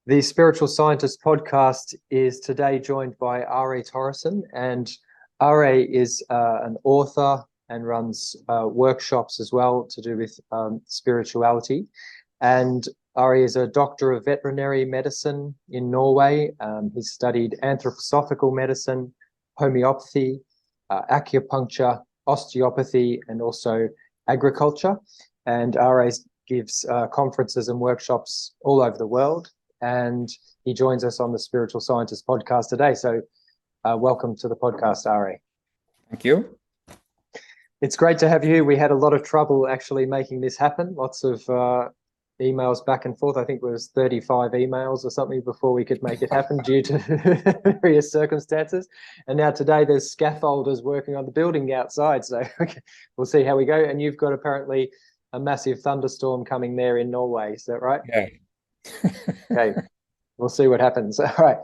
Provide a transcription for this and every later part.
The Spiritual Scientist podcast is today joined by Ari Torresen, and Ari is an author and runs workshops as well to do with spirituality. And Ari is a doctor of veterinary medicine in Norway. He's studied anthroposophical medicine, homeopathy, acupuncture, osteopathy, and also agriculture. And Ari gives conferences and workshops all over the world. And he joins us on the Spiritual Scientist podcast today. So welcome to the podcast, Ari. Thank you. It's great to have you. We had a lot of trouble actually making this happen. Lots of emails back and forth. I think it was 35 emails or something before we could make it happen due to various circumstances. And now today there's scaffolders working on the building outside. So we'll see how we go. And you've got apparently a massive thunderstorm coming there in Norway. Is that right? Yeah. Okay, we'll see what happens. All right.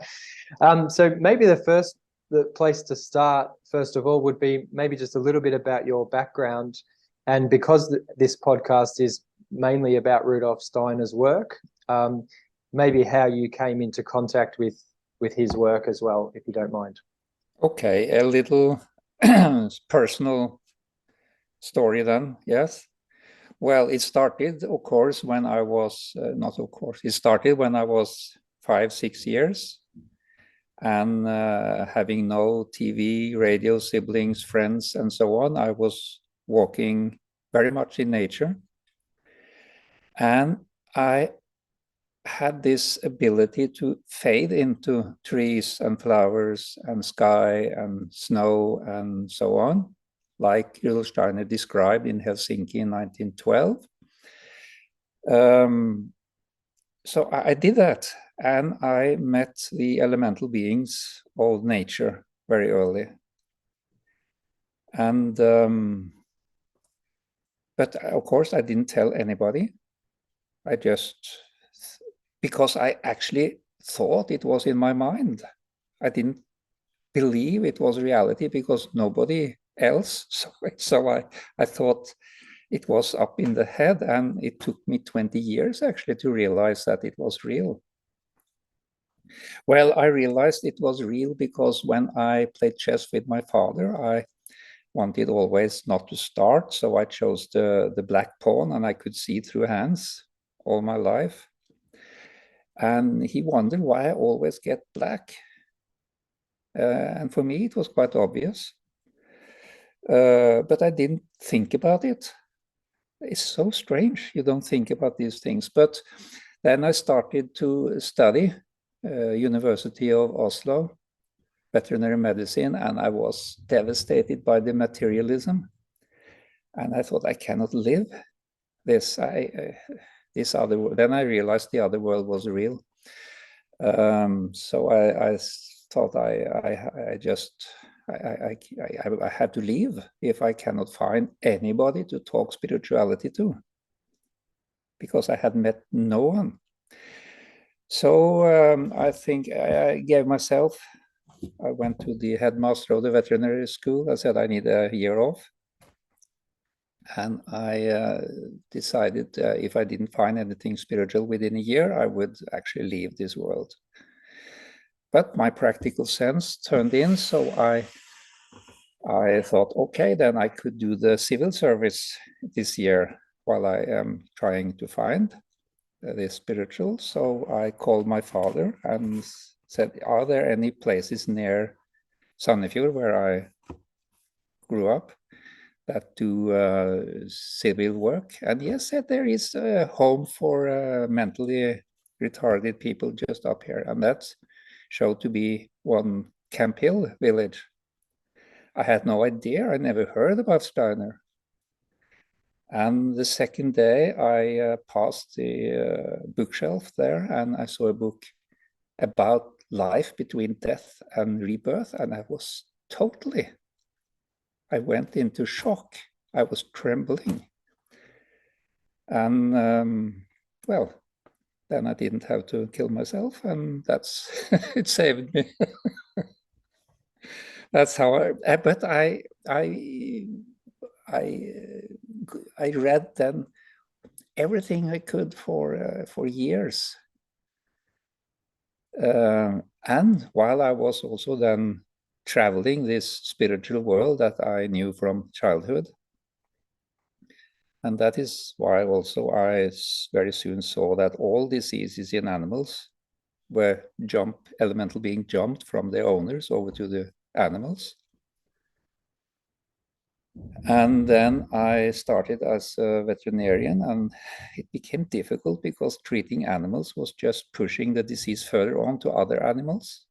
So maybe the place to start, first of all, would be maybe just a little bit about your background. And because this podcast is mainly about Rudolf Steiner's work, maybe how you came into contact with his work as well, if you don't mind. Okay, a little personal story then, yes. Well, it started, of course, when I was, it started when I was 5-6 years, and having no TV, radio, siblings, friends, and so on, I was walking very much in nature. And I had this ability to fade into trees and flowers and sky and snow and so on, like Rudolf Steiner described in Helsinki in 1912. So I did that, and I met the elemental beings of nature very early. And but of course I didn't tell anybody. Because I actually thought it was in my mind. I didn't believe it was reality because nobody else. So I thought it was up in the head, and it took me 20 years actually to realize that it was real. Well, I realized it was real because when I played chess with my father, I wanted always not to start. So I chose the black pawn, and I could see through hands all my life. And he wondered why I always get black. And for me, it was quite obvious. But I didn't think about it. It's so strange. You don't think about these things. But then I started to study University of Oslo, veterinary medicine, and I was devastated by the materialism. And I thought, I cannot live this. This other world. Then I realized the other world was real. So I thought I had to leave if I cannot find anybody to talk spirituality to, because I had met no one. So I think I gave myself. I went to the headmaster of the veterinary school. I said I need a year off. And I decided if I didn't find anything spiritual within a year, I would actually leave this world. But my practical sense turned in, so I thought, okay, then I could do the civil service this year while I am trying to find the spiritual. So I called my father and said, are there any places near Sandefjord, where I grew up, that do civil work? And yes, said there is a home for mentally retarded people just up here, and that's showed to be one Camp Hill village. I had no idea. I never heard about Steiner. And the second day I passed the bookshelf there, and I saw a book about life between death and rebirth, and I went into shock. I was trembling. And well, then I didn't have to kill myself, and that's it saved me. That's how but I read then everything I could for years. And while I was also then traveling this spiritual world that I knew from childhood. And that is why also I very soon saw that all diseases in animals were elemental being jumped from their owners over to the animals. And then I started as a veterinarian, and it became difficult because treating animals was just pushing the disease further on to other animals.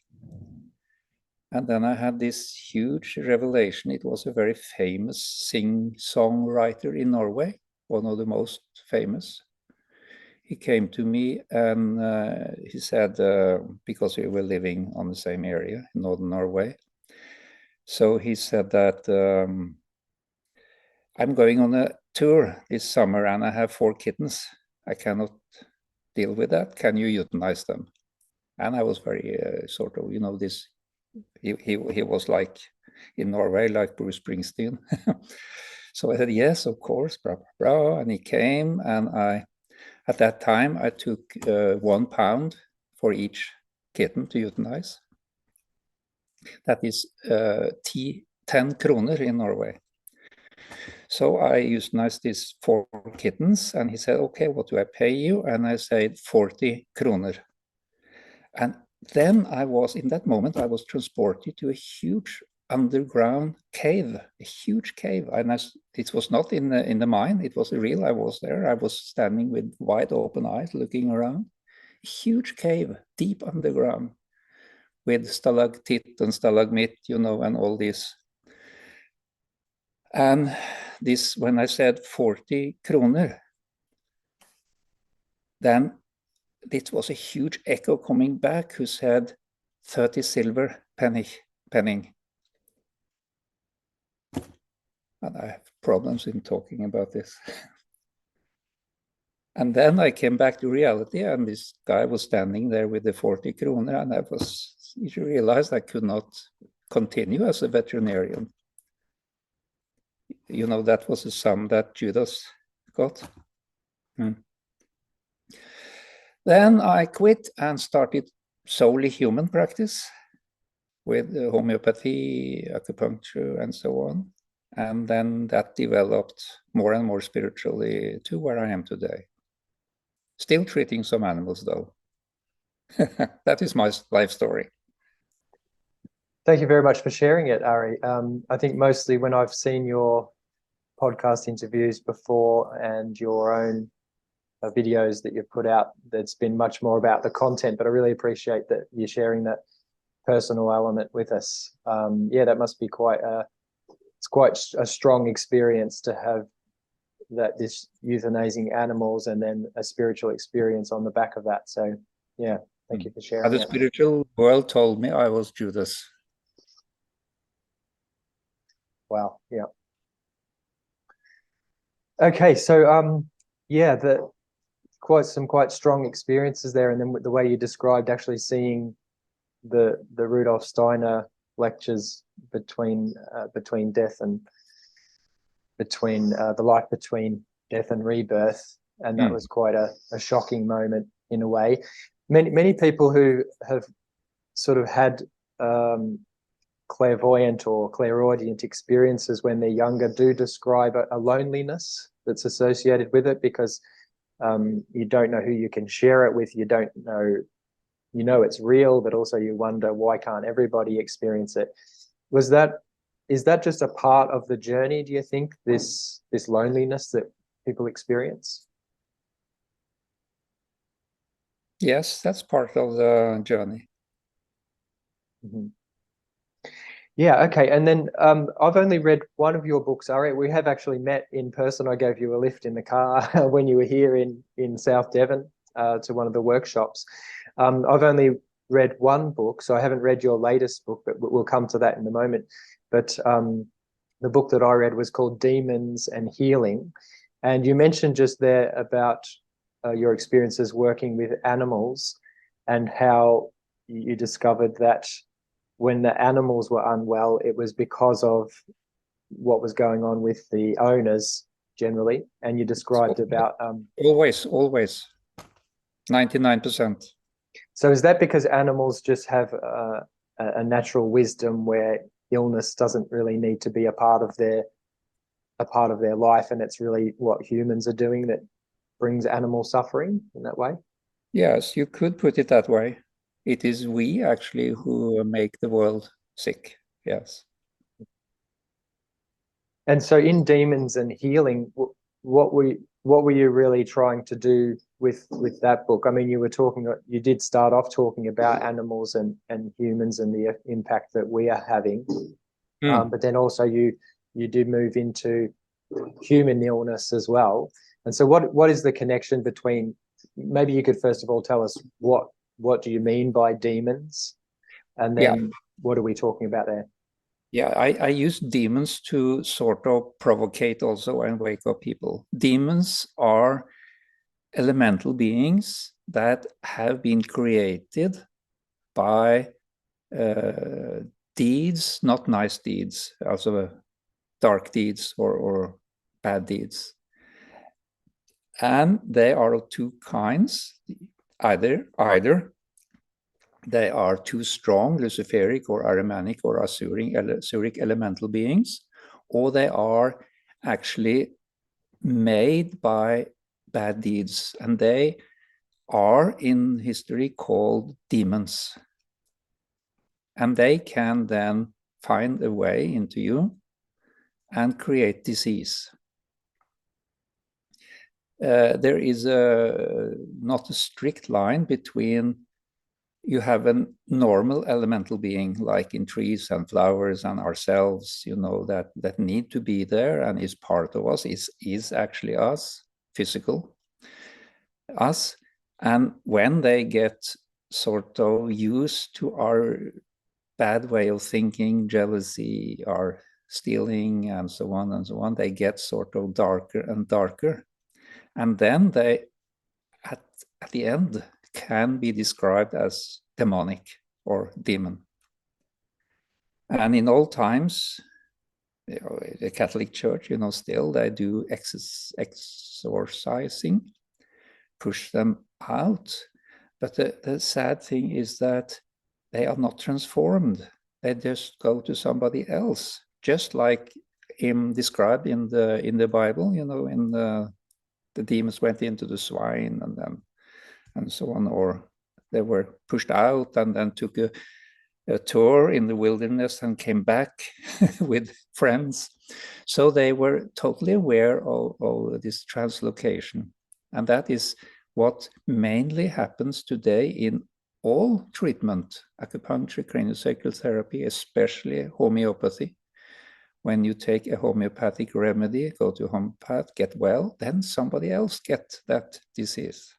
And then I had this huge revelation. It was a very famous song-writer in Norway, one of the most famous. He came to me and he said, because we were living on the same area in northern Norway. So he said that I'm going on a tour this summer and I have 4 kittens. I cannot deal with that. Can you euthanize them? And I was very sort of, you know, this. He was like in Norway, like Bruce Springsteen. So I said, yes, of course, blah, blah, blah. And he came, and at that time, I took 1 pound for each kitten to euthanize. That is 10 kroner in Norway. So I euthanized these 4 kittens, and he said, okay, what do I pay you? And I said 40 kroner. And then in that moment, I was transported to a huge underground cave, a huge cave. And it was not in the mine, it was real. I was there. I was standing with wide open eyes looking around. A huge cave, deep underground, with stalactite and stalagmite, you know, and all this. And this, when I said 40 kroner, then it was a huge echo coming back who said 30 silver penning. And I have problems in talking about this. And then I came back to reality, and this guy was standing there with the 40 kroner, and I realized I could not continue as a veterinarian. You know, that was a sum that Judas got. Then I quit and started solely human practice with homeopathy, acupuncture, and so on. And then that developed more and more spiritually to where I am today. Still treating some animals, though. That is my life story. Thank you very much for sharing it, Ari. I think mostly when I've seen your podcast interviews before and your own videos that you've put out, that's been much more about the content, but I really appreciate that you're sharing that personal element with us. Yeah, that must be it's quite a strong experience to have this euthanizing animals and then a spiritual experience on the back of that. So yeah, thank you for sharing. The spiritual world told me I was Judas. Wow. Yeah. Okay, so yeah, some quite strong experiences there, and then with the way you described actually seeing the Rudolf Steiner lectures between death and between the life between death and rebirth, and that was quite a shocking moment in a way. Many people who have sort of had clairvoyant or clairaudient experiences when they're younger do describe a loneliness that's associated with it, because you don't know who you can share it with. You don't know, you know it's real, but also you wonder, why can't everybody experience it? Is that just a part of the journey, do you think, this loneliness that people experience? Yes, that's part of the journey. Mm-hmm. Yeah, okay. And then I've only read one of your books, Ari. We have actually met in person. I gave you a lift in the car when you were here in South Devon to one of the workshops. I've only read one book, so I haven't read your latest book, but we'll come to that in a moment. But the book that I read was called Demons and Healing. And you mentioned just there about your experiences working with animals and how you discovered that when the animals were unwell, it was because of what was going on with the owners generally. And you described about... Always, 99%. So is that because animals just have a natural wisdom where illness doesn't really need to be a part of their life, and it's really what humans are doing that brings animal suffering in that way? Yes, you could put it that way. It is we actually who make the world sick. Yes. And so in demons and healing, what were you really trying to do with that book? I mean, you did start off talking about animals and humans and the impact that we are having, but then also you did move into human illness as well. And so what is the connection between, maybe you could first of all tell us what do you mean by demons, and then what are we talking about there? Yeah, I use demons to sort of provocate also and wake up people. Demons are elemental beings that have been created by deeds, not nice deeds, also dark deeds or bad deeds. And they are of two kinds. Either they are too strong, Luciferic or Ahrimanic or Asuric elemental beings, or they are actually made by bad deeds, and they are in history called demons. And they can then find a way into you and create disease. There is not a strict line between you have a normal elemental being like in trees and flowers and ourselves, that need to be there and is part of us, is actually us, physical us. And when they get sort of used to our bad way of thinking, jealousy, our stealing, and so on, they get sort of darker and darker. And then they, at the end, can be described as demonic or demon. And in old times, the Catholic Church, still they do exorcising, push them out. But the sad thing is that they are not transformed. They just go to somebody else, just like described in the Bible. In the demons went into the swine and so on, or they were pushed out and then took a tour in the wilderness and came back with friends. So they were totally aware of this translocation. And that is what mainly happens today in all treatment, acupuncture, craniosacral therapy, especially homeopathy. When you take a homeopathic remedy, go to homeopath, get well, then somebody else gets that disease.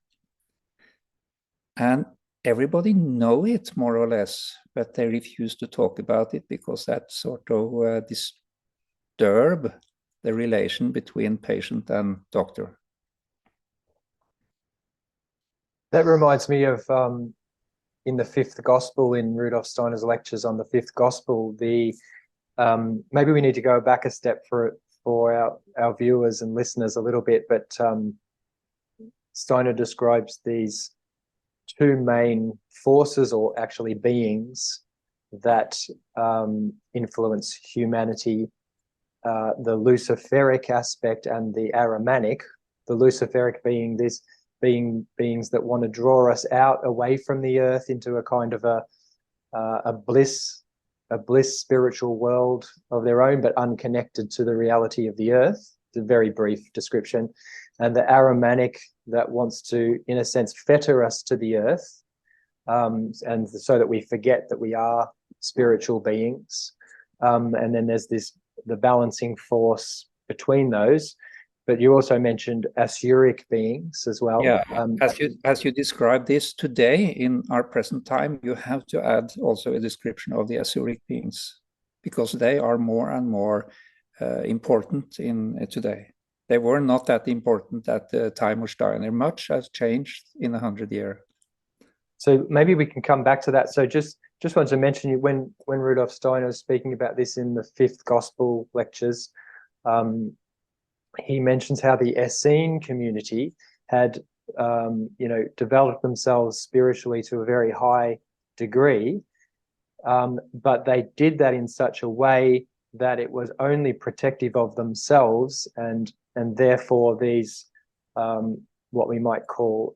And everybody know it more or less, but they refuse to talk about it because that sort of disturb the relation between patient and doctor. That reminds me of in the fifth gospel, in Rudolf Steiner's lectures on the fifth gospel, maybe we need to go back a step for our viewers and listeners a little bit, but Steiner describes these two main forces, or actually beings, that influence humanity, the Luciferic aspect and the Ahrimanic. The Luciferic being beings that want to draw us out away from the earth into a kind of a bliss spiritual world of their own, but unconnected to the reality of the earth. It's a very brief description. And the Ahrimanic that wants to, in a sense, fetter us to the earth, and so that we forget that we are spiritual beings. And then there's the balancing force between those. But you also mentioned Asuric beings as well. Yeah, as you describe this today in our present time, you have to add also a description of the Asuric beings, because they are more and more important in today. They were not that important at the time of Steiner. Much has changed in 100 years. So maybe we can come back to that. So just wanted to mention, when Rudolf Steiner was speaking about this in the fifth gospel lectures, he mentions how the Essene community had developed themselves spiritually to a very high degree, but they did that in such a way that it was only protective of themselves, and therefore these what we might call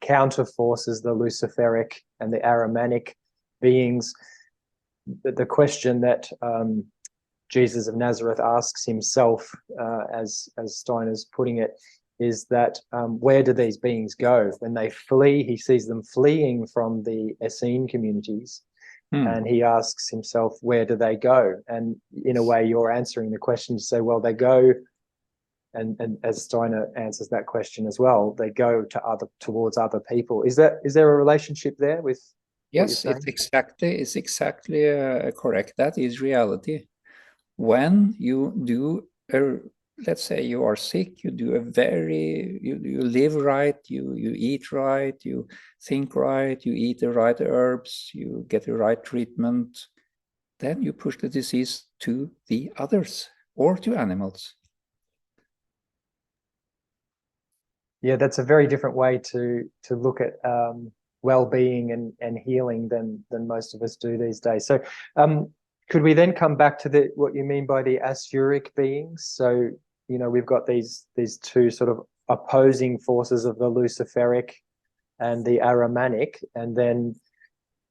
counter forces, the Luciferic and the Ahrimanic beings. The question that Jesus of Nazareth asks himself, as Steiner's putting it, is that where do these beings go when they flee? He sees them fleeing from the Essene communities, and he asks himself, where do they go? And in a way, you're answering the question to say, well, they go, and as Steiner answers that question as well, they go towards other people. Is there a relationship there with? Yes, it's exactly correct. That is reality. When you do let's say you are sick, you do you live right, you eat right, you think right, you eat the right herbs, you get the right treatment, then you push the disease to the others or to animals. Yeah, that's a very different way to look at well-being and healing than most of us do these days. So could we then come back to what you mean by the Asuric beings? So we've got these two sort of opposing forces of the Luciferic and the Ahrimanic, and then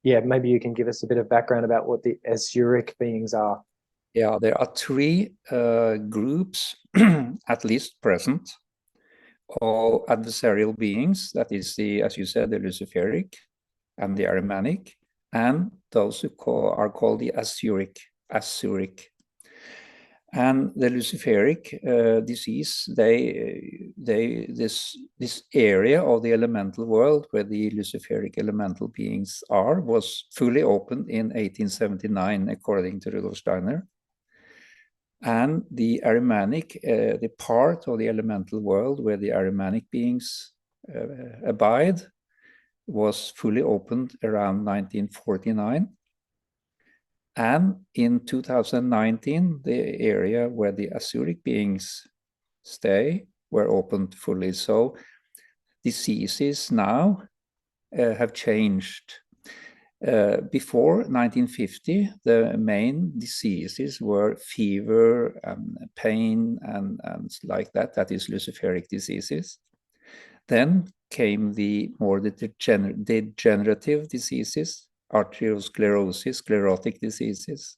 maybe you can give us a bit of background about what the Asuric beings are. Yeah, there are three groups at least present, all adversarial beings. That is as you said, the Luciferic and the Ahrimanic, and those who are called the Asuric. And the Luciferic disease, this area of the elemental world where the Luciferic elemental beings are was fully opened in 1879, according to Rudolf Steiner. And the Ahrimanic, the part of the elemental world where the Ahrimanic beings abide, was fully opened around 1949. And in 2019, the area where the Asuric beings stay were opened fully. So diseases now have changed. Before 1950, the main diseases were fever and pain and like that. That is Luciferic diseases. Then came the more degenerative diseases, arteriosclerosis, sclerotic diseases.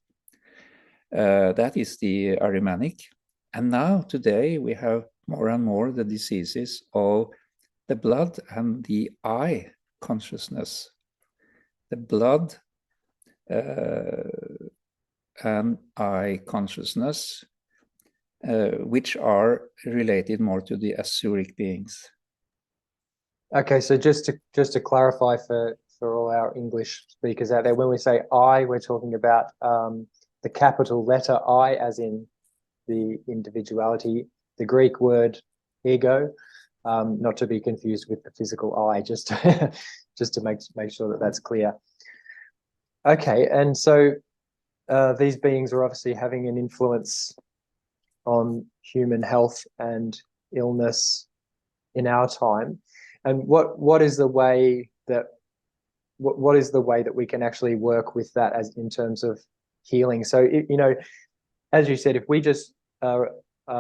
That is the Ahrimanic. And now today we have more and more the diseases of the blood and the eye consciousness. The blood and eye consciousness, which are related more to the Asuric beings. Okay, so just to clarify for all our English speakers out there, when we say I, we're talking about the capital letter I, as in the individuality, the Greek word ego, not to be confused with the physical I, just to make sure that that's clear. Okay, and so these beings are obviously having an influence on human health and illness in our time. And what is the way that we can actually work with that as in terms of healing? So as you said, if we just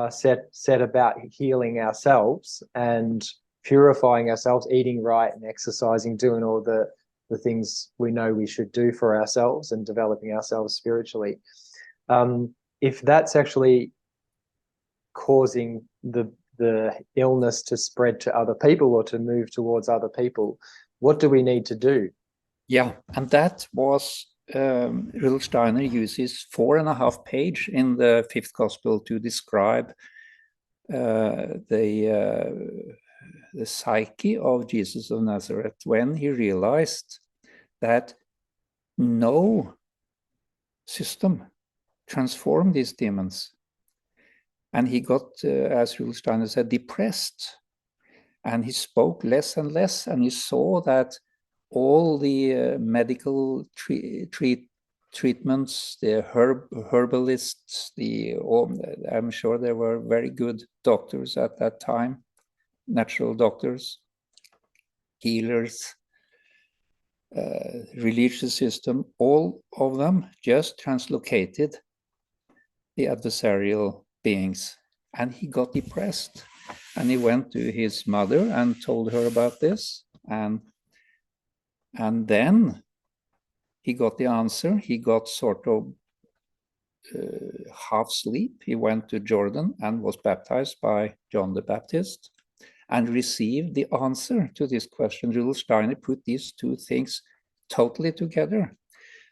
set about healing ourselves and purifying ourselves, eating right and exercising, doing all the things we know we should do for ourselves and developing ourselves spiritually, if that's actually causing the illness to spread to other people or to move towards other people, what do we need to do? Yeah, and that was Rudolf Steiner uses 4.5 pages in the Fifth Gospel to describe the psyche of Jesus of Nazareth when he realized that no system transformed these demons. And he got, as Rudolf Steiner said, depressed. And he spoke less and less, and he saw that all the medical treatments, the herbalists, I'm sure there were very good doctors at that time, natural doctors, healers, religious system, all of them just translocated the adversarial beings. And he got depressed. And he went to his mother and told her about this. And then he got the answer. He got sort of half sleep. He went to Jordan and was baptized by John the Baptist and received the answer to this question. Rudolf Steiner put these two things totally together.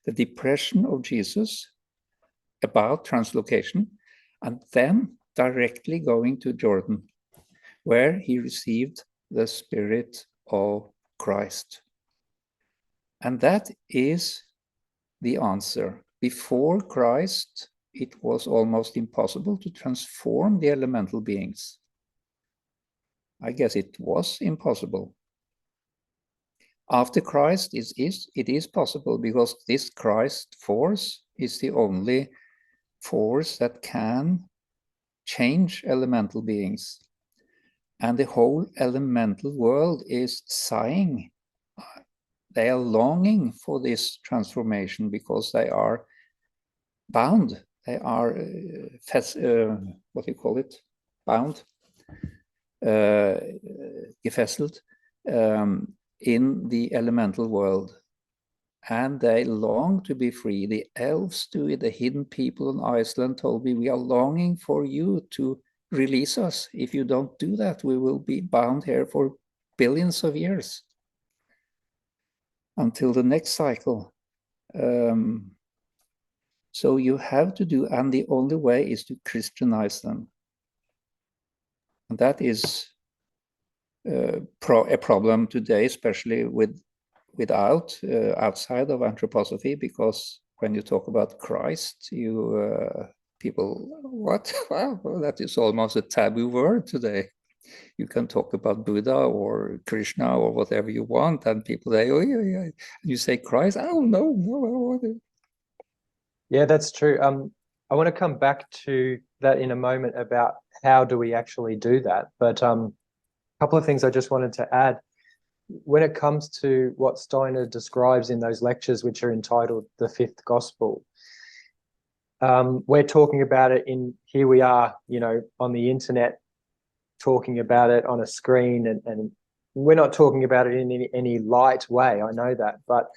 The depression of Jesus about translocation, and then directly going to Jordan, where he received the Spirit of Christ. And that is the answer. Before Christ, it was almost impossible to transform the elemental beings. I guess it was impossible. After Christ, it is possible, because this Christ force is the only force that can change elemental beings. And the whole elemental world is sighing. They are longing for this transformation because they are bound. They are, what do you call it? Bound, gefesselt, in the elemental world. And they long to be free. The elves do it. The hidden people in Iceland told me, we are longing for you to release us. If you don't do that, we will be bound here for billions of years until the next cycle. So you have to do, and the only way is to Christianize them. And that is a problem today, especially outside of anthroposophy, because when you talk about Christ, people, what? Wow, that is almost a taboo word today. You can talk about Buddha or Krishna or whatever you want, and people say, oh yeah. And you say Christ, oh no. Yeah, that's true. I want to come back to that in a moment about how do we actually do that. But a couple of things I just wanted to add. When it comes to what Steiner describes in those lectures, which are entitled The Fifth Gospel, we're talking about it here we are, on the internet, talking about it on a screen, and we're not talking about it in any light way. I know that, but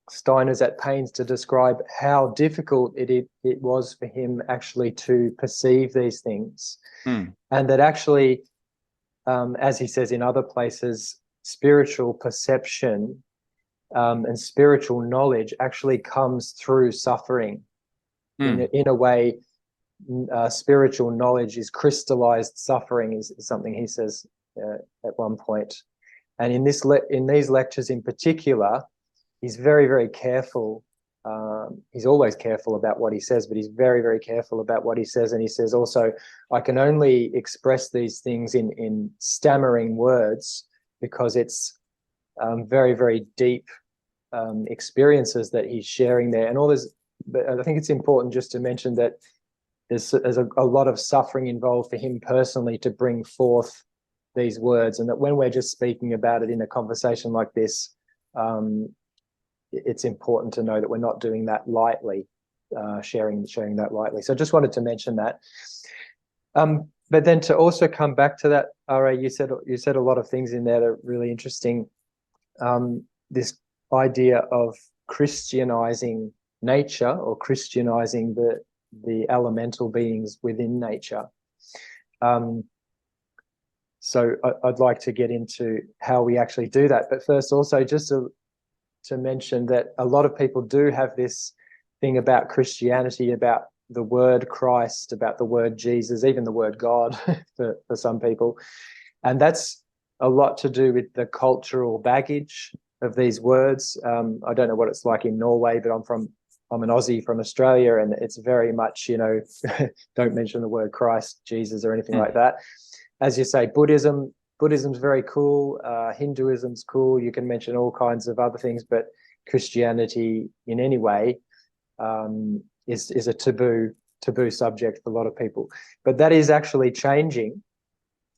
Steiner's at pains to describe how difficult it was for him actually to perceive these things, and that actually, as he says in other places, spiritual perception and spiritual knowledge actually comes through suffering. In a way, spiritual knowledge is crystallized suffering, is something he says at one point. And in these lectures in particular, he's very, very careful. He's always careful about what he says, but he's very, very careful about what he says. And he says also, I can only express these things in stammering words, because it's very, very deep experiences that he's sharing there. And all this, but I think it's important just to mention that there's a lot of suffering involved for him personally to bring forth these words, and that when we're just speaking about it in a conversation like this, it's important to know that we're not doing that lightly, sharing that lightly. So I just wanted to mention that. But then to also come back to that, Ari, you said a lot of things in there that are really interesting. This idea of Christianizing nature, or Christianizing the elemental beings within nature. So I'd like to get into how we actually do that. But first, also just to mention that a lot of people do have this thing about Christianity, about the word Christ, about the word Jesus, even the word God for some people. And that's a lot to do with the cultural baggage of these words. I don't know what it's like in Norway, but I'm an Aussie from Australia, and it's very much, don't mention the word Christ, Jesus, or anything like that. As you say, Buddhism's very cool. Hinduism's cool. You can mention all kinds of other things, but Christianity in any way is a taboo subject for a lot of people. But that is actually changing.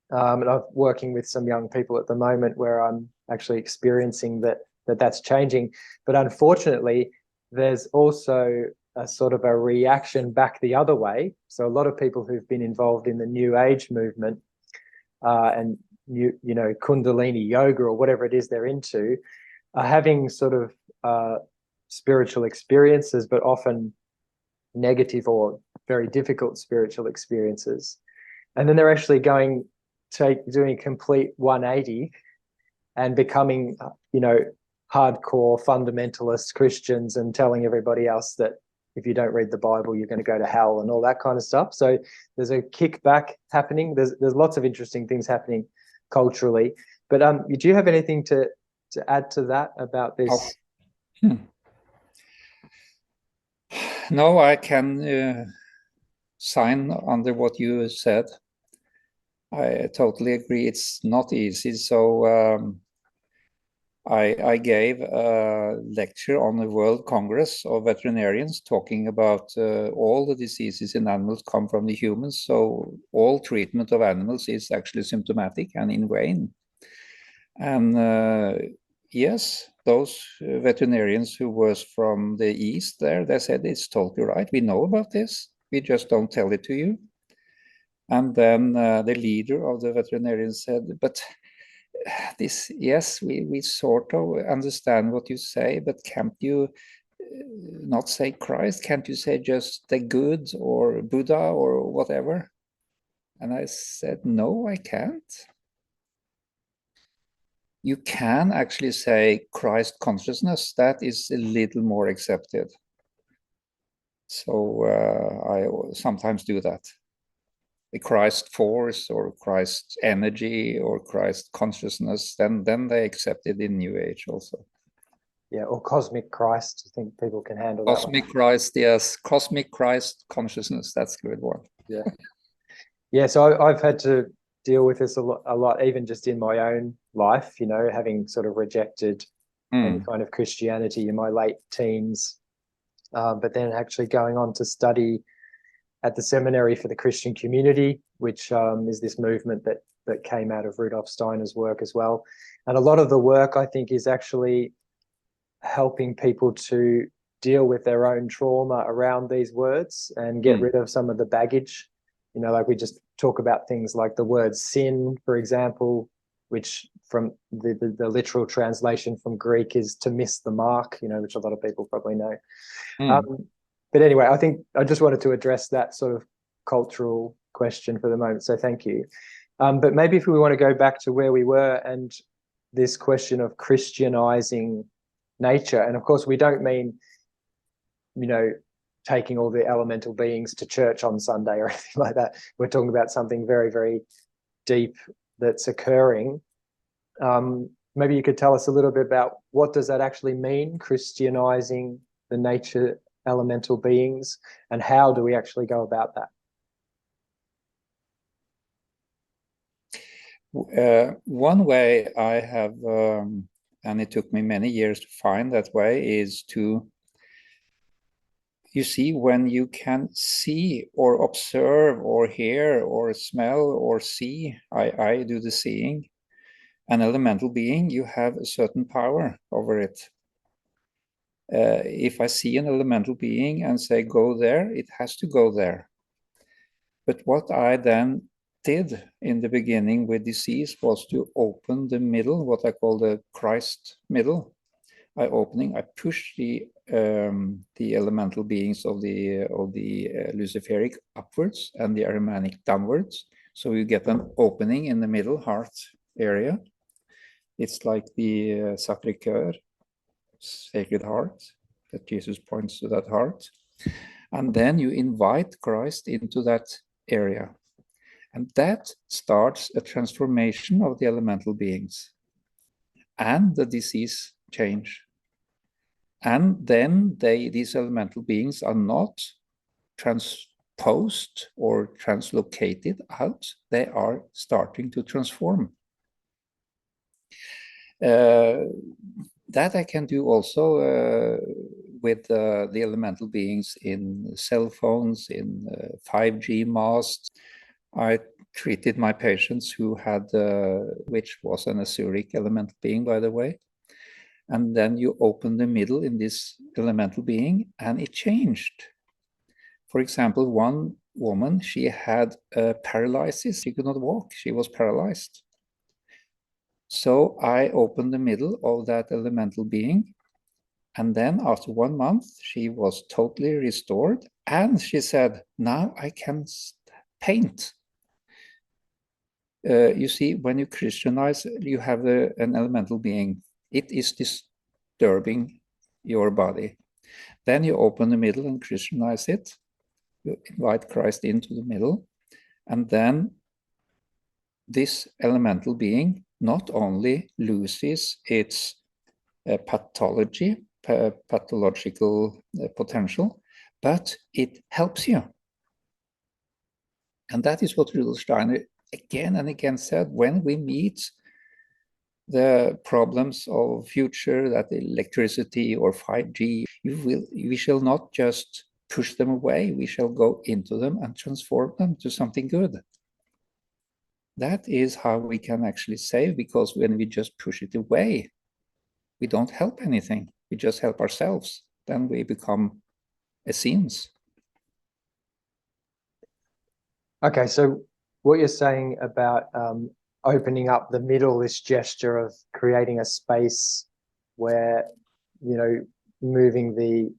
And I'm working with some young people at the moment where I'm actually experiencing that's changing. But unfortunately, there's also a sort of a reaction back the other way. So a lot of people who've been involved in the New Age movement and Kundalini yoga or whatever it is they're into are having sort of spiritual experiences, but often negative or very difficult spiritual experiences. And then they're actually doing a complete 180 and becoming, hardcore fundamentalist Christians and telling everybody else that if you don't read the Bible, you're going to go to hell and all that kind of stuff. So there's a kickback happening. There's lots of interesting things happening culturally. But do you have anything to add to that about this? No, I can sign under what you said. I totally agree. It's not easy. So I gave a lecture on the World Congress of Veterinarians talking about all the diseases in animals come from the humans. So all treatment of animals is actually symptomatic and in vain. And yes, those veterinarians who was from the East there, they said, it's totally right. We know about this. We just don't tell it to you. And then the leader of the veterinarians said, but this, yes, we sort of understand what you say, but can't you not say Christ? Can't you say just the good or Buddha or whatever? And I said, no, I can't. You can actually say Christ consciousness. That is a little more accepted. So I sometimes do that. The Christ force or Christ energy or Christ consciousness, then they accept it in New Age also. Yeah, or cosmic Christ. I think people can handle that. Cosmic Christ, yes. Cosmic Christ consciousness, that's a good one. Yeah. Yeah, so I've had to deal with this a lot, even just in my own life, having sort of rejected any kind of Christianity in my late teens, but then actually going on to study at the Seminary for the Christian Community, which is this movement that came out of Rudolf Steiner's work as well. And a lot of the work, I think, is actually helping people to deal with their own trauma around these words and get rid of some of the baggage. Like we just talk about things like the word sin, for example, which from the literal translation from Greek is to miss the mark, which a lot of people probably know. But anyway, I think I just wanted to address that sort of cultural question for the moment. So thank you. But maybe if we want to go back to where we were and this question of Christianizing nature. And of course, we don't mean, taking all the elemental beings to church on Sunday or anything like that. We're talking about something very, very deep that's occurring. Maybe you could tell us a little bit about what does that actually mean, Christianizing the nature elemental beings, and how do we actually go about that? One way I have, and it took me many years to find that way, is to, you see, when you can see or observe or hear or smell or see, I do the seeing, an elemental being, you have a certain power over it. If I see an elemental being and say, go there, it has to go there. But what I then did in the beginning with disease was to open the middle, what I call the Christ middle. I push the elemental beings of the Luciferic upwards and the Ahrimanic downwards. So you get an opening in the middle heart area. It's like the Sacré-Cœur, Sacred Heart, that Jesus points to that heart. And then you invite Christ into that area. And that starts a transformation of the elemental beings and the disease change. And then these elemental beings are not transposed or translocated out. They are starting to transform. That I can do also with the elemental beings in cell phones, in 5G masts. I treated my patients who had, which was an Asuric elemental being, by the way. And then you open the middle in this elemental being and it changed. For example, one woman, she had paralysis. She could not walk. She was paralyzed. So I opened the middle of that elemental being. And then after 1 month, she was totally restored. And she said, now I can paint. You see, when you Christianize, you have an elemental being. It is disturbing your body. Then you open the middle and Christianize it. You invite Christ into the middle. And then this elemental being not only loses its pathological potential, but it helps you. And that is what Rudolf Steiner again and again said. When we meet the problems of future, that electricity or 5G, we shall not just push them away. We shall go into them and transform them to something good. That is how we can actually save, because when we just push it away, we don't help anything. We just help ourselves. Then we become Essenes. Okay, so what you're saying about opening up the middle, this gesture of creating a space where, you know, moving the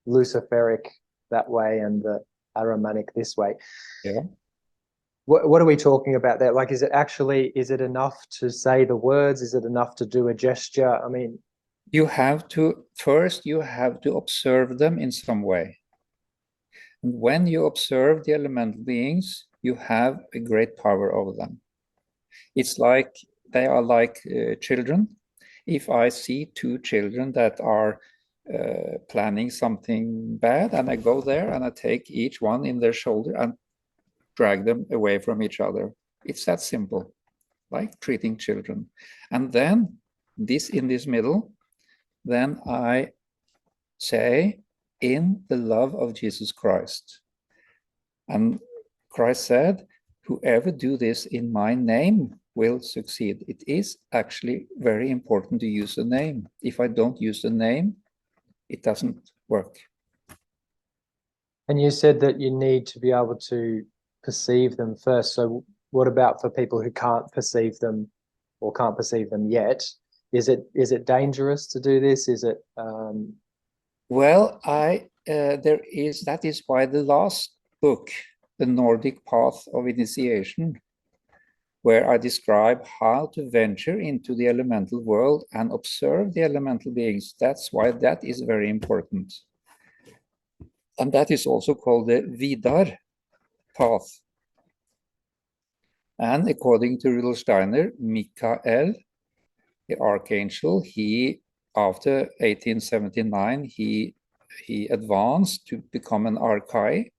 Luciferic that way and the Ahrimanic this way. Yeah. What are we talking about there? Like, is it enough to say the words? Is it enough to do a gesture? I mean, you have to observe them in some way. And when you observe the elemental beings, you have a great power over them. It's like they are like children. If I see two children that are planning something bad, and I go there and I take each one in their shoulder and drag them away from each other. It's that simple, like treating children. And then in this middle, then I say, in the love of Jesus Christ. And Christ said, whoever do this in my name will succeed. It is actually very important to use the name. If I don't use the name, it doesn't work. And you said that you need to be able to perceive them first. So what about for people who can't perceive them or can't perceive them yet? Is it dangerous to do this? Is it Well, that is why the last book, the Nordic Path of Initiation, where I describe how to venture into the elemental world and observe the elemental beings. That's why that is very important. And that is also called the Vidar path. And according to Rudolf Steiner, MICK'S, the archangel, after 1879, he advanced to become an archai,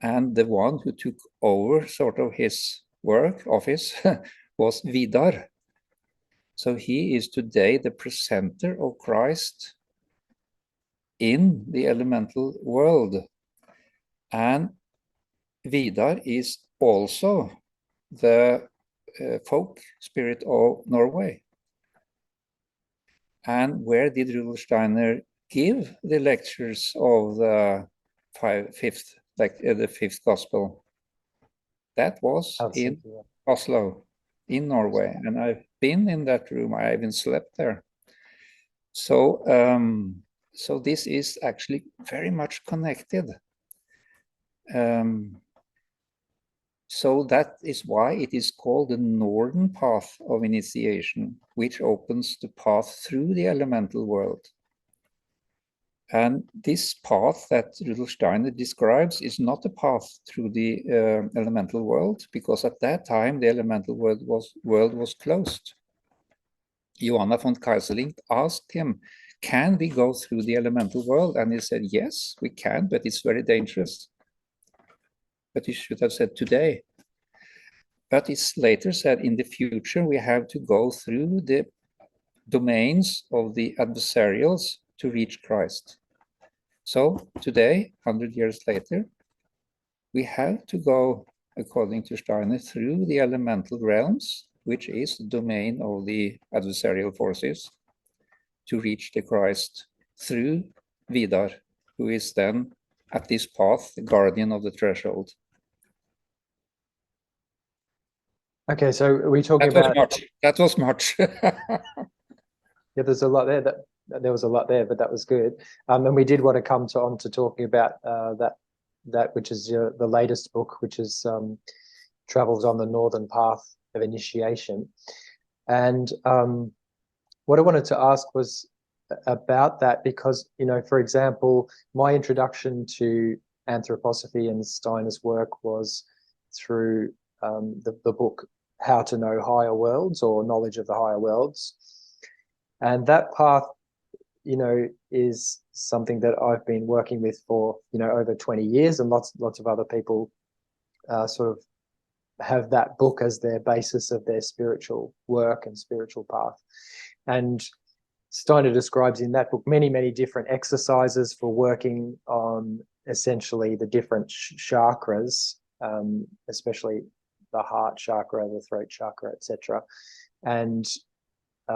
and the one who took over sort of his office was Vidar. So he is today the presenter of Christ in the elemental world. And Vidar is also the folk spirit of Norway. And where did Rudolf Steiner give the lectures of the fifth gospel? That was in Oslo, in Norway. And I've been in that room. I even slept there. So, so this is actually very much connected. So that is why it is called the Northern Path of Initiation, which opens the path through the elemental world. And this path that Rudolf Steiner describes is not a path through the elemental world, because at that time the elemental world was closed. Johanna von Keyserlingk asked him, can we go through the elemental world? And he said, yes, we can, but it's very dangerous. But he should have said today. But it's later said in the future, we have to go through the domains of the adversarials to reach Christ. So today, 100 years later, we have to go according to Steiner, through the elemental realms, which is the domain of the adversarial forces, to reach the Christ through Vidar, who is then at this path, the guardian of the threshold. Okay, so are we talking about that was much. Yeah, there's a lot there. There was a lot there, but that was good. And we did want to come on to talking about that which is the latest book, which is travels on the northern path of initiation. And what I wanted to ask was about that, because, you know, for example, my introduction to anthroposophy and Steiner's work was through the book How to Know Higher Worlds, or Knowledge of the Higher Worlds. And that path, you know, is something that I've been working with for, you know, over 20 years, and lots of other people sort of have that book as their basis of their spiritual work and spiritual path. And Steiner describes in that book many different exercises for working on essentially the different chakras, especially the heart chakra, the throat chakra, etc., and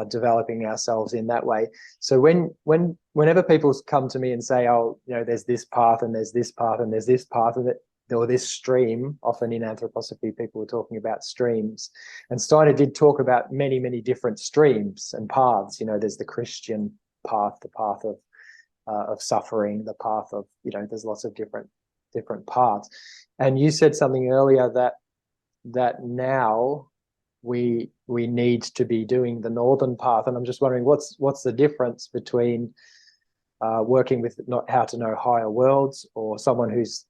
developing ourselves in that way. So whenever people come to me and say, oh, you know, there's this path and there's this path and there's this path of it, or this stream, often in anthroposophy people were talking about streams, and Steiner did talk about many different streams and paths. You know, there's the Christian path, the path of suffering, the path of, you know, there's lots of different paths. And you said something earlier that now we need to be doing the northern path, and I'm just wondering what's the difference between working with How to Know Higher Worlds, or someone who's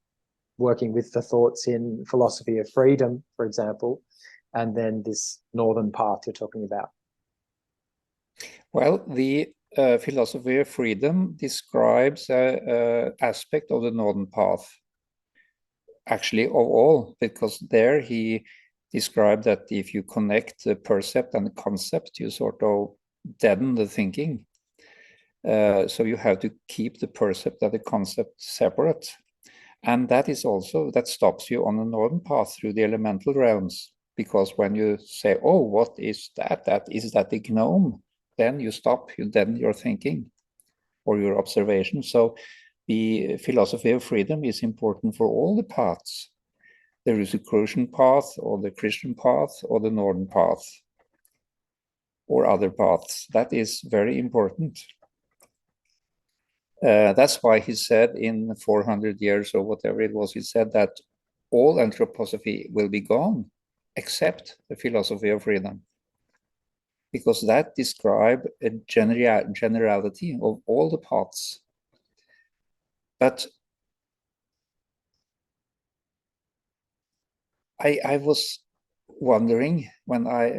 working with the thoughts in philosophy of freedom, for example, and then this northern path you're talking about. Well, the philosophy of freedom describes an aspect of the northern path, actually of all, because there he described that if you connect the percept and the concept, you sort of deaden the thinking. So you have to keep the percept and the concept separate. And that is also, that stops you on the northern path through the elemental realms. Because when you say, oh, what is that? Is that the gnome? Then you stop, you deaden your thinking or your observation. So the philosophy of freedom is important for all the paths. The Rosicrucian path, or the Christian path, or the northern path, or other paths. That is very important. That's why he said in 400 years or whatever it was, he said that all anthroposophy will be gone except the philosophy of freedom, because that describes a generality of all the paths. But I was wondering when I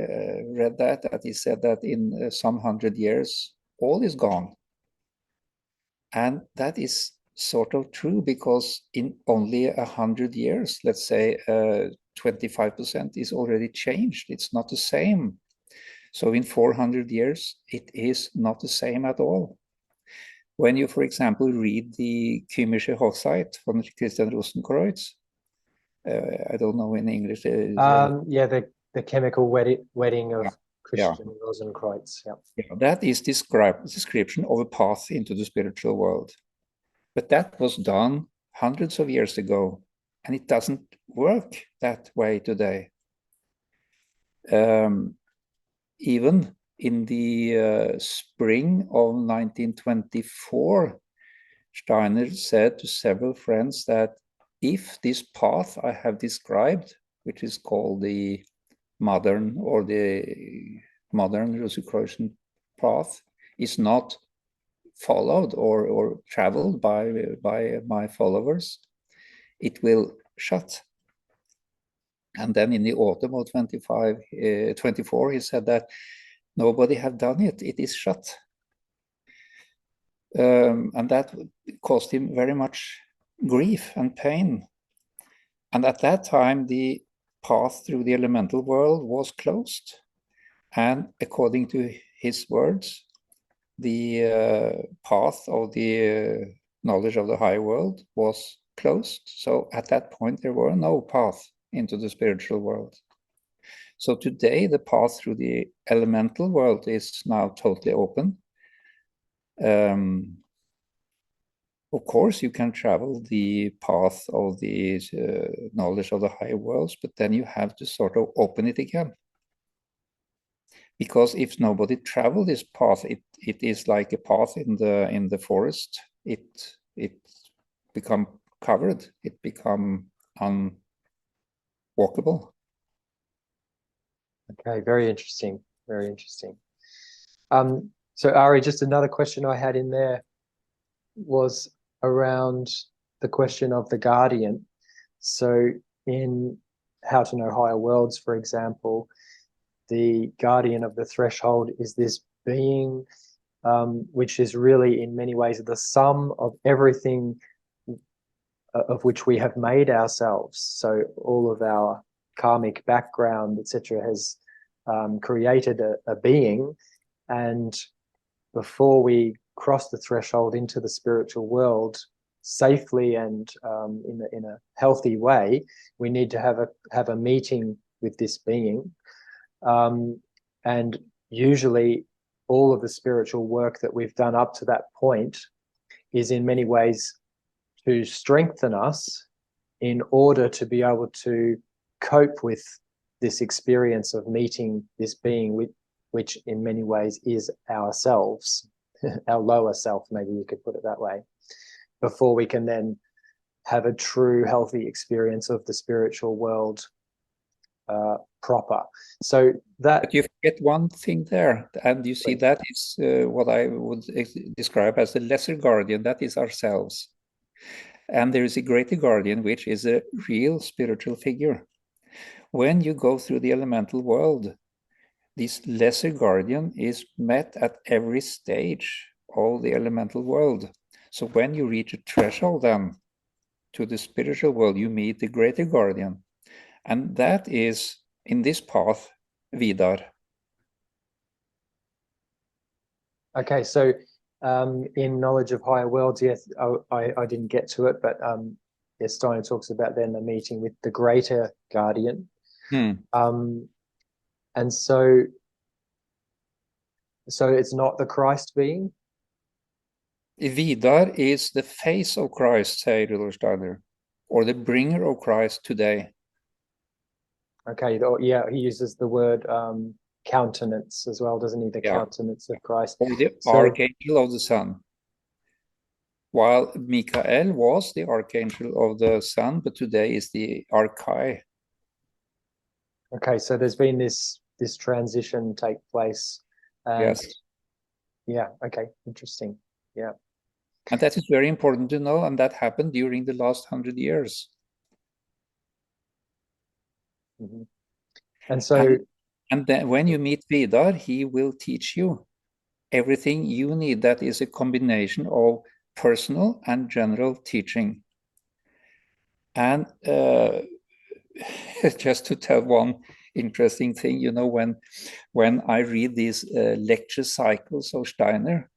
read that he said that in some 100 years all is gone. And that is sort of true, because in only 100 years, let's say 25% is already changed. It's not the same. So in 400 years, it is not the same at all. When you, for example, read the Chemische Hochzeit from Christian Rosenkreuz, I don't know in English. Yeah, the chemical wedding of Christian Rosenkreuz. Yeah, that is description of a path into the spiritual world. But that was done hundreds of years ago, and it doesn't work that way today. Even in the spring of 1924, Steiner said to several friends that if this path I have described, which is called the modern Rosicrucian path, is not followed or traveled by my followers, it will shut. And then in the autumn of 24, he said that nobody had done it. It is shut. And that caused him very much grief and pain. And at that time, the path through the elemental world was closed. And according to his words, the path of the knowledge of the higher world was closed. So at that point, there were no path into the spiritual world. So today, the path through the elemental world is now totally open. Of course, you can travel the path of the knowledge of the higher worlds, but then you have to sort of open it again. Because if nobody travel this path, it is like a path in the forest. It become covered. It become unwalkable. Okay, very interesting. Very interesting. So Ari, just another question I had in there was around the question of the guardian. So in How to Know Higher Worlds, for example, the guardian of the threshold is this being which is really in many ways the sum of everything of which we have made ourselves. So all of our karmic background, etc., has created a being. And before we cross the threshold into the spiritual world safely and in a healthy way, we need to have a meeting with this being. And usually all of the spiritual work that we've done up to that point is in many ways to strengthen us in order to be able to cope with this experience of meeting this being, which in many ways is ourselves, our lower self, maybe you could put it that way, before we can then have a true healthy experience of the spiritual world proper. So that, but you forget one thing there, and you see that is what I would describe as the lesser guardian. That is ourselves, and there is a greater guardian, which is a real spiritual figure. When you go through the elemental world, this lesser guardian is met at every stage of the elemental world. So when you reach a threshold then to the spiritual world, you meet the greater guardian, and that is in this path Vidar. okay, so in Knowledge of Higher Worlds, yes, I didn't get to it, but yes, Steiner talks about then the meeting with the greater guardian. And so it's not the Christ being? Vidar is the face of Christ, say Rudolf Steiner, or the bringer of Christ today. Okay, yeah, he uses the word countenance as well, doesn't he? The countenance of Christ. Or the archangel of the sun. While Michael was the archangel of the sun, but today is the archai. Okay, so there's been this transition take place. And yes. Yeah, okay, interesting. Yeah. And that is very important to know, and that happened during the last 100 years. Mm-hmm. And so... And then when you meet Vidar, he will teach you everything you need. That is a combination of personal and general teaching. And just to tell one interesting thing, you know, when I read these lecture cycles of Steiner,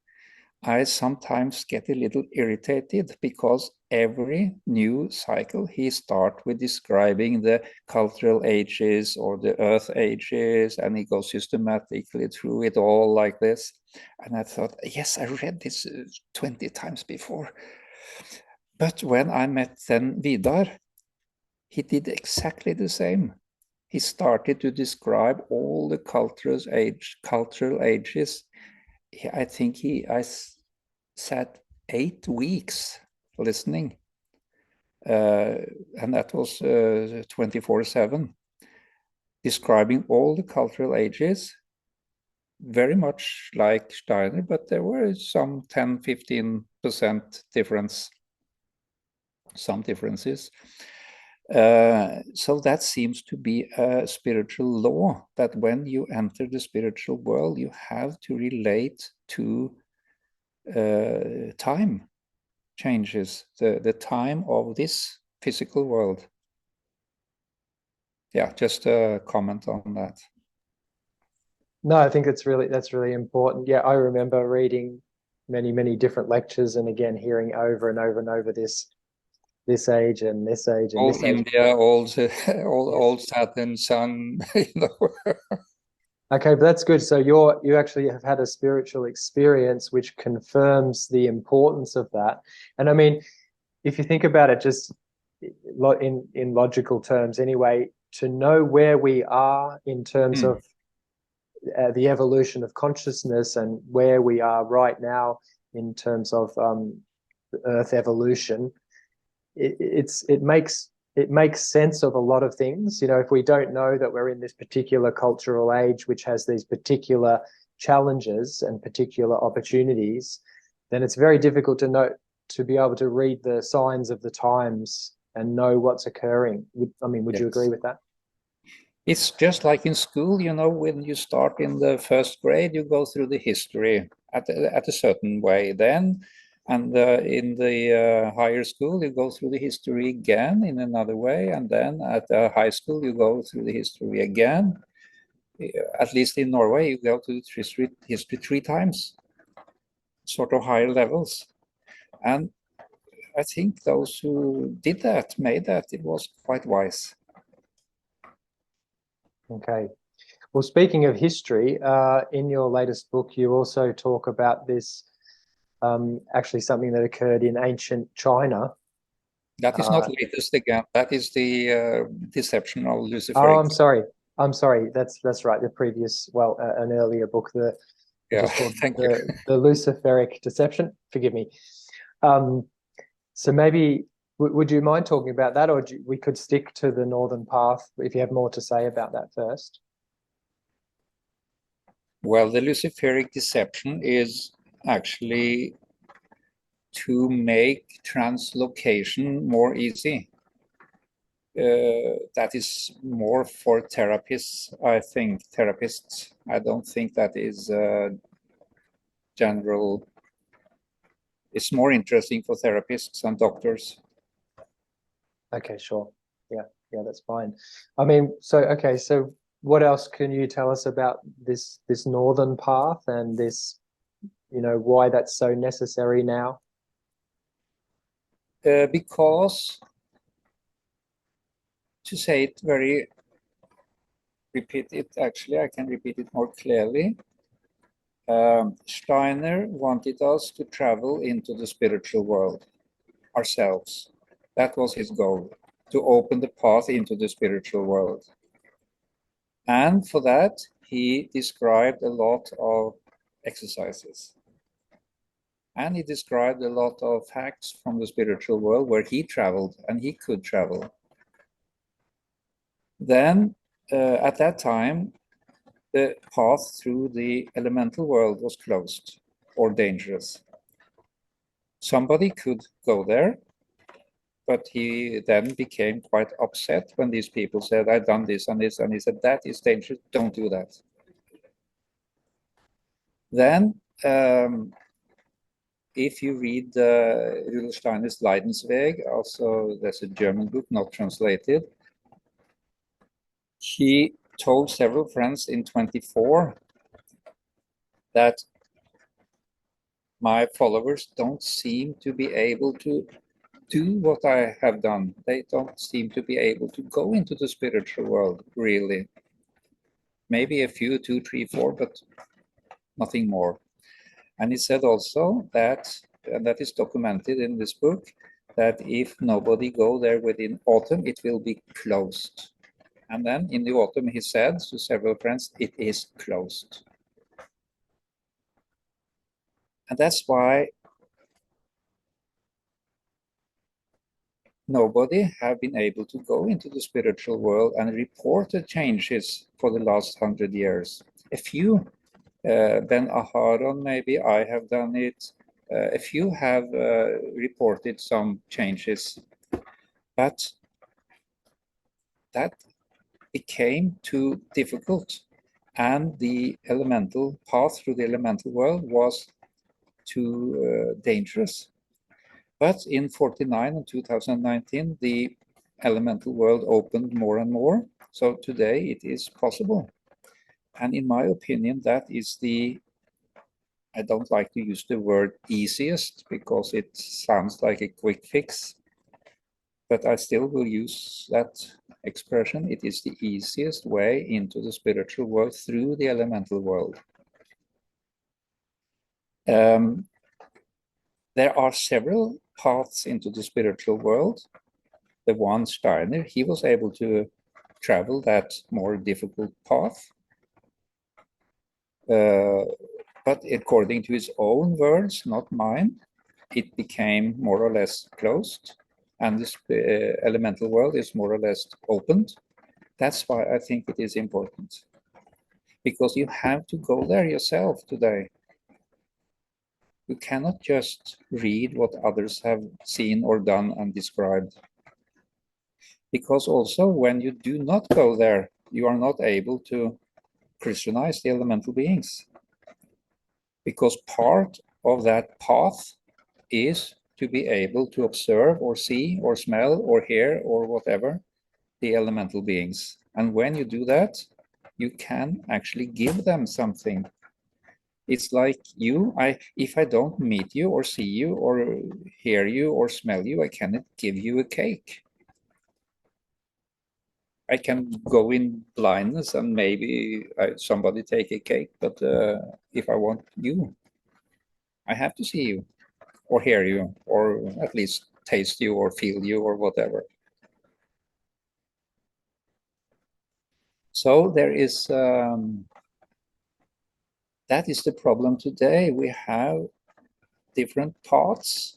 I sometimes get a little irritated because every new cycle he starts with describing the cultural ages or the earth ages, and he goes systematically through it all like this. And I thought, yes, I read this 20 times before. But when I met then Vidar, he did exactly the same. He started to describe all the cultural ages. I think I sat 8 weeks listening, and that was 24/7, describing all the cultural ages, very much like Steiner, but there were some 10-15% difference, some differences. So that seems to be a spiritual law, that when you enter the spiritual world, you have to relate to time changes, the time of this physical world. Yeah, just a comment on that. No, I think that's really important. Yeah, I remember reading many different lectures, and again hearing over and over and over this this age and this age and Old this age. India, old Saturn, Sun, you know. Okay, but that's good. So you actually have had a spiritual experience which confirms the importance of that. And I mean, if you think about it, just in logical terms, anyway, to know where we are in terms of the evolution of consciousness and where we are right now in terms of Earth evolution, it makes sense of a lot of things. You know, if we don't know that we're in this particular cultural age which has these particular challenges and particular opportunities, then it's very difficult to be able to read the signs of the times and know what's occurring. I mean, would you agree with that? It's just like in school, you know, when you start in the first grade, you go through the history at a certain way. Then, and in the higher school, you go through the history again in another way. And then at high school, you go through the history again. At least in Norway, you go to history 3 times, sort of higher levels. And I think those who did that, made that, it was quite wise. Okay. Well, speaking of history, in your latest book, you also talk about this, actually something that occurred in ancient China. That is not latest again. That is the deception of Luciferic. Oh, I'm sorry. That's right. The previous, well, an earlier book, the Luciferic Deception. Forgive me. So maybe would you mind talking about that, or we could stick to the Northern Path if you have more to say about that first? Well, the Luciferic deception is actually to make translocation more easy. That is more for therapists, I think. Therapists. I don't think that is general. It's more interesting for therapists and doctors. Okay, sure. Yeah, that's fine. I mean, so what else can you tell us about this Northern Path and this, you know, why that's so necessary now? Because, to say it actually, I can repeat it more clearly. Steiner wanted us to travel into the spiritual world ourselves. That was his goal, to open the path into the spiritual world. And for that, he described a lot of exercises. And he described a lot of facts from the spiritual world where he traveled and he could travel. Then, at that time, the path through the elemental world was closed or dangerous. Somebody could go there, but he then became quite upset when these people said, I've done this and this, and he said, that is dangerous, don't do that. Then, if you read Rudolf Steiner's Leidensweg, also there's a German book, not translated, he told several friends in 24 that my followers don't seem to be able to do what I have done. They don't seem to be able to go into the spiritual world, really. Maybe a few, 2, 3, 4, but nothing more. And he said also that, and that is documented in this book, that if nobody go there within autumn, it will be closed. And then in the autumn, he said to several friends, it is closed. And that's why nobody have been able to go into the spiritual world and report the changes for the last 100 years. A few, Ben Aharon, maybe I have done it. A few have reported some changes, but that became too difficult. And the elemental path through the elemental world was too dangerous. But in 49 and 2019, the elemental world opened more and more. So today it is possible. And in my opinion, that is I don't like to use the word easiest because it sounds like a quick fix. but I still will use that expression. It is the easiest way into the spiritual world through the elemental world. There are several paths into the spiritual world. The one Steiner, he was able to travel that more difficult path. But according to his own words, not mine, it became more or less closed, and this elemental world is more or less opened. That's why I think it is important, because you have to go there yourself today. You cannot just read what others have seen or done and described. Because also when you do not go there, you are not able to Christianize the elemental beings. Because part of that path is to be able to observe or see or smell or hear or whatever the elemental beings. And when you do that, you can actually give them something. It's like if I don't meet you or see you or hear you or smell you, I cannot give you a cake. I can go in blindness and maybe somebody take a cake, but if I want you, I have to see you or hear you or at least taste you or feel you or whatever. So there is, that is the problem today. We have different paths,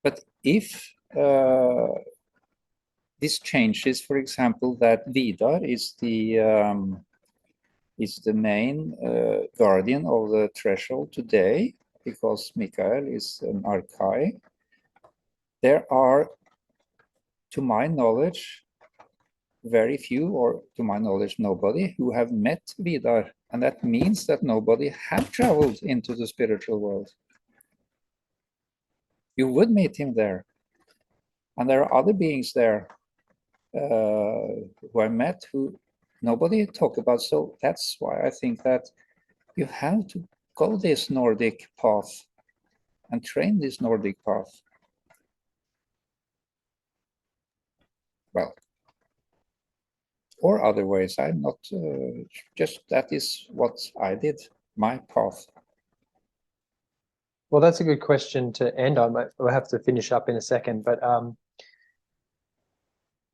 but if this changes, for example, that Vidar is the main guardian of the threshold today, because MICK'S is an archive. There are, to my knowledge, very few, or to my knowledge, nobody who have met Vidar, and that means that nobody have traveled into the spiritual world. You would meet him there, and there are other beings there who I met who nobody talked about. So that's why I think that you have to go this Nordic path and train this Nordic path. Well, or other ways. I'm not just, that is what I did, my path. Well, that's a good question to end on. We'll have to finish up in a second, but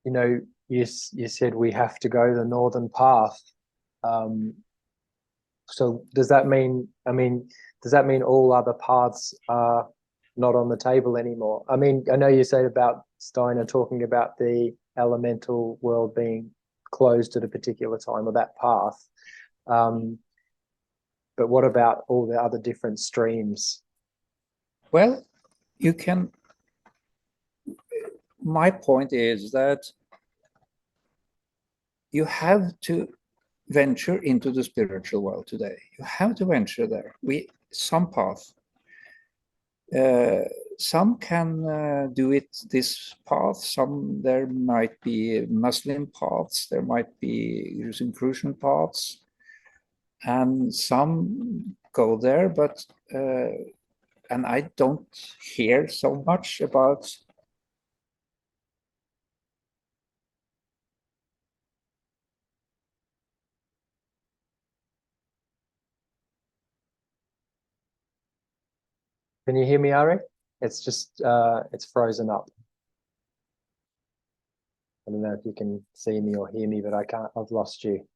you know, you said we have to go the northern path. So does that mean, does that mean all other paths are not on the table anymore? I mean, I know you said about Steiner talking about the elemental world being closed at a particular time, or that path. But what about all the other different streams? Well, you can, my point is that you have to venture into the spiritual world today. You have to venture there. Some path. Some can do it this path. Some, there might be Muslim paths. There might be Rosicrucian paths, and some go there. But and I don't hear so much about. Can you hear me, Ari? It's just, it's frozen up. I don't know if you can see me or hear me, but I can't, I've lost you.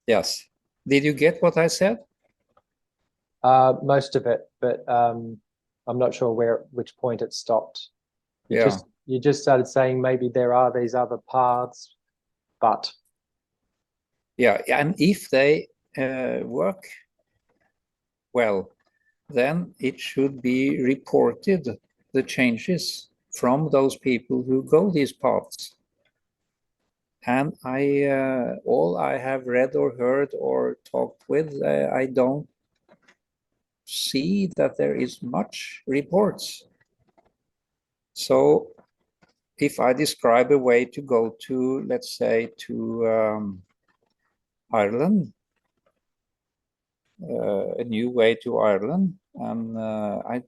Yes. Did you get what I said? Most of it, but I'm not sure which point it stopped. You just started saying maybe there are these other paths, but. Yeah, and if they work well, then it should be reported, the changes from those people who go these paths. And all I have read or heard or talked with, I don't see that there is much reports. So if I describe a way to go to, let's say, to Ireland, a new way to Ireland, and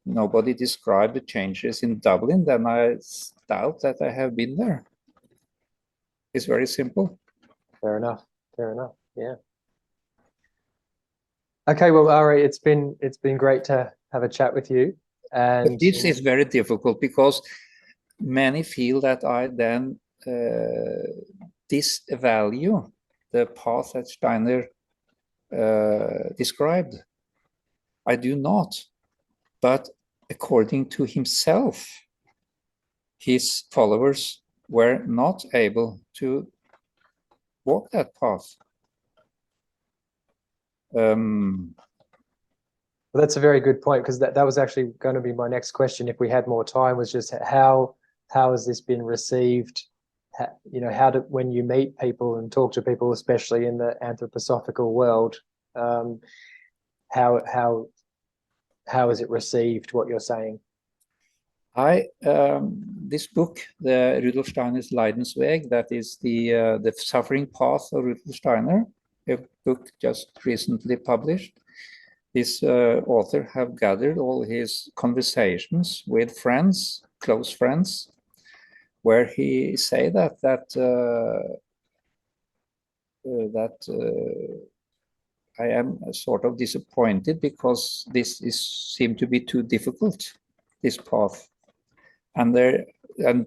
nobody described the changes in Dublin, then I doubt that I have been there. It's very simple. Fair enough. Fair enough. Yeah. Okay, well, Ari, it's been great to have a chat with you. And but this is very difficult because many feel that I then disvalue the path that Steiner described. I do not, but according to himself, his followers were not able to walk that path. Well, that's a very good point, because that was actually going to be my next question if we had more time, was just how has this been received? You know, when you meet people and talk to people, especially in the anthroposophical world, how is it received, what you're saying? This book, the Rudolf Steiner's Leidensweg, that is the suffering path of Rudolf Steiner, a book just recently published. This author have gathered all his conversations with friends, close friends, where he say that I am sort of disappointed because this seemed to be too difficult, this path. And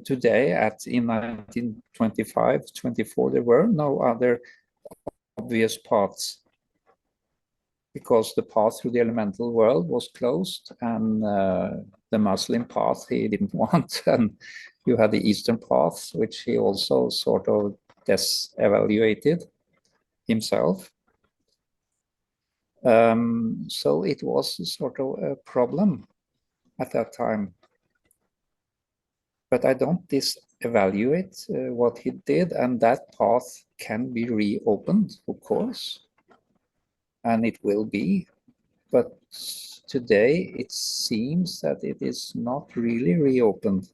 today, in 1925, 24, there were no other obvious paths, because the path through the elemental world was closed, and the Muslim path he didn't want, and you had the Eastern path, which he also sort of evaluated himself. So it was sort of a problem at that time. But I don't disevaluate what he did, and that path can be reopened, of course, and it will be. But today it seems that it is not really reopened.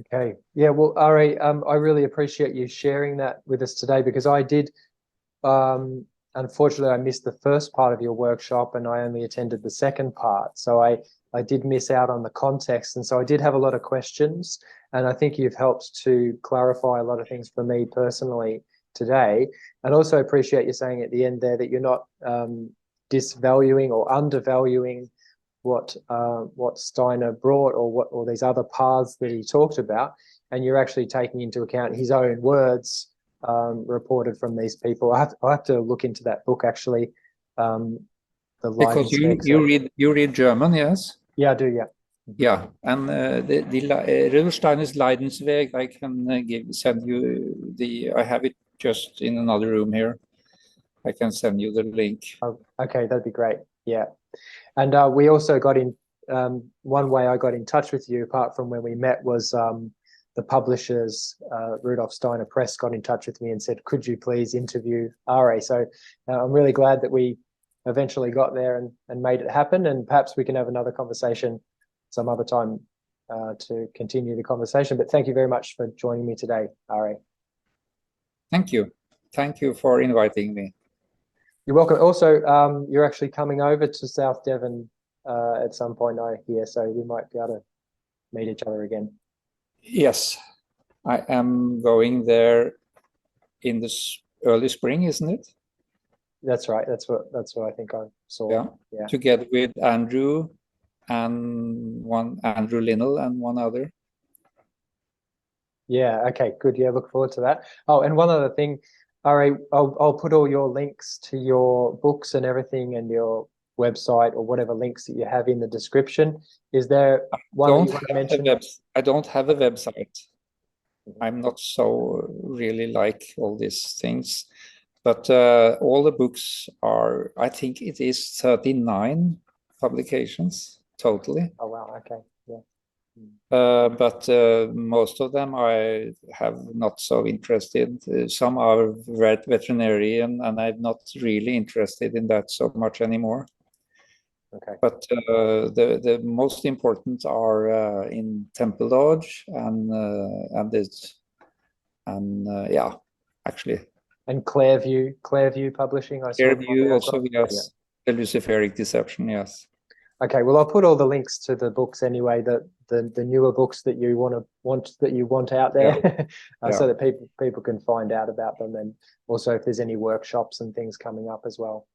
Okay. Yeah, well, Ari, I really appreciate you sharing that with us today, because I did, unfortunately, I missed the first part of your workshop and I only attended the second part. So I did miss out on the context. And so I did have a lot of questions, and I think you've helped to clarify a lot of things for me personally today. And also appreciate you saying at the end there that you're not disvaluing or undervaluing what Steiner brought, or these other paths that he talked about, and you're actually taking into account his own words reported from these people. I have to look into that book actually. Because you read German, yes? Yeah, I do. Yeah. Yeah, and Rudolf Steiner's Leidensweg, I can send you I have it just in another room here. I can send you the link. Oh, okay, that'd be great. Yeah. And we also got in, one way I got in touch with you, apart from when we met, was the publishers, Rudolf Steiner Press, got in touch with me and said, could you please interview Ari? So I'm really glad that we eventually got there and made it happen. And perhaps we can have another conversation some other time to continue the conversation. But thank you very much for joining me today, Ari. Thank you. Thank you for inviting me. You're welcome. Also, you're actually coming over to South Devon at some point, I hear, so we might be able to meet each other again. Yes, I am going there in the early spring, isn't it? That's right. That's what I think I saw. Yeah. Together with Andrew and Andrew Linnell and one other. Yeah. Okay. Good. Yeah. Look forward to that. Oh, and one other thing, Ari, I'll put all your links to your books and everything, and your website or whatever links that you have in the description. Is there one that you want to mention? I don't have a website. I'm not so really like all these things, but all the books are, I think it is 39 publications totally. Oh, wow. Okay. Yeah. But most of them I have not so interested. Some are veterinarian, and I'm not really interested in that so much anymore. Okay. But the most important are in Temple Lodge and yeah, actually And Clairview Publishing, I saw. Fairview also, yes. The Luciferic Deception, yes. Okay, well, I'll put all the links to the books anyway, the newer books that you want out there, so that people can find out about them, and also if there's any workshops and things coming up as well.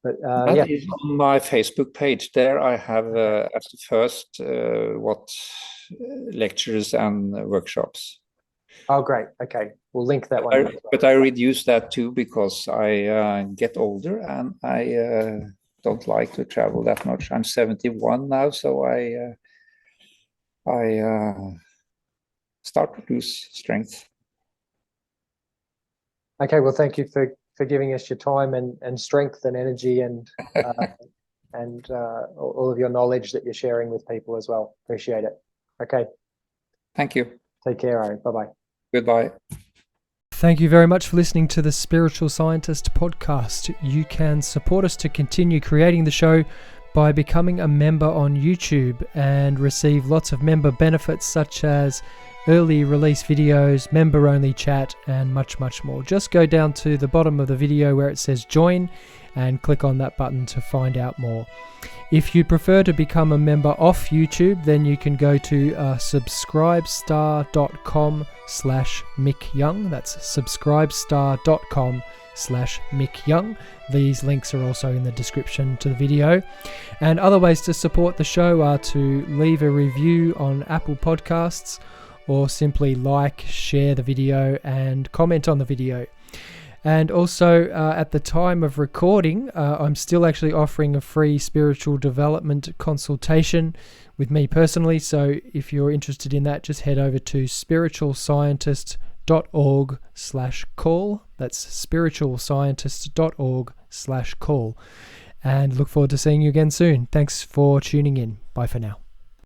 But that is on my Facebook page. There I have as the first what lectures and workshops. Oh, great. Okay, we'll link that one. But I reduce that too because I get older and I don't like to travel that much. I'm 71 now, so I start to lose strength. Okay, well, thank you for giving us your time and strength and energy and all of your knowledge that you're sharing with people as well. Appreciate it. Okay. Thank you. Take care, Ari. Bye-bye. Goodbye. Thank you very much for listening to the Spiritual Scientist podcast. You can support us to continue creating the show by becoming a member on YouTube and receive lots of member benefits such as early release videos, member-only chat, and much, much more. Just go down to the bottom of the video where it says join and click on that button to find out more. If you prefer to become a member off YouTube, then you can go to subscribestar.com/mickyoung. That's subscribestar.com/mickyoung. These links are also in the description to the video. And other ways to support the show are to leave a review on Apple Podcasts, or simply like, share the video, and comment on the video. And also, at the time of recording, I'm still actually offering a free spiritual development consultation with me personally. So if you're interested in that, just head over to spiritualscientist.org/call. That's spiritualscientist.org/call. And look forward to seeing you again soon. Thanks for tuning in. Bye for now.